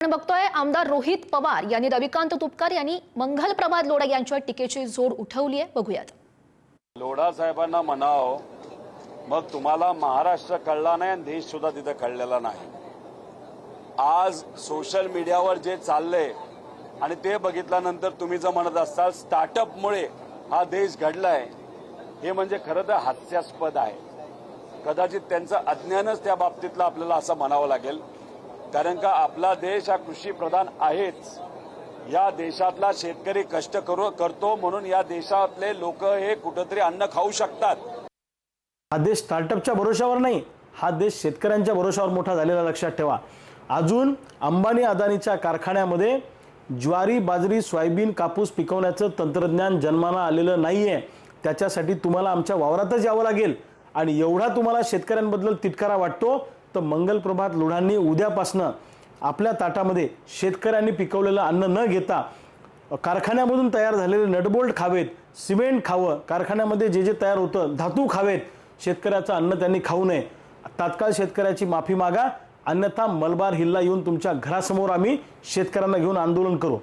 आपण बघतोय आमदार रोहित पवार यांनी रविकांत तुपकर यांनी मंगल प्रभात लोढा यांच्या टीकेची जोड उठवली आहे। बघूयात। लोढा साहेबांना म्हणाव, मग तुम्हाला महाराष्ट्र कळला नाही आणि देश सुद्धा तिथे कळलेला नाही। आज सोशल मीडियावर जे चाललंय आणि ते बघितल्यानंतर तुम्ही जर म्हणत असाल स्टार्टअपमुळे हा देश घडलाय, हे म्हणजे खरं तर हास्यास्पद आहे। कदाचित त्यांचं अज्ञानच त्या बाबतीतलं आपल्याला असं म्हणावं लागेल, कारण का आपला देश हा कृषी प्रधान आहेच। या देशातला शेतकरी कष्ट करतो म्हणून या देशातले लोक हे कुठेतरी अन्न खाऊ शकतात। हा देश स्टार्टअपच्या भरोशावर नाही, हा देश शेतकऱ्यांच्या भरोशावर मोठा झालेला लक्षात ठेवा। अजून अंबानी अदानीच्या कारखान्यामध्ये ज्वारी, बाजरी, सोयाबीन, कापूस पिकवण्याचं तंत्रज्ञान जन्माला आलेलं नाहीये। त्याच्यासाठी तुम्हाला आमच्या वावरातच यावं लागेल आणि एवढा तुम्हाला शेतकऱ्यांबद्दल तिटकारा वाटतो तर मंगल प्रभात लोढांनी उद्यापासनं आपल्या ताटामध्ये शेतकऱ्यांनी पिकवलेलं अन्न न घेता कारखान्यामधून तयार झालेले नटबोल्ट खावेत, सिमेंट खावं, कारखान्यामध्ये जे जे तयार होतं धातू खावेत। शेतकऱ्याचं अन्न त्यांनी खाऊ नये। तात्काळ शेतकऱ्याची माफी मागा, अन्यथा मलबार हिलला येऊन तुमच्या घरासमोर आम्ही शेतकऱ्यांना घेऊन आंदोलन करू।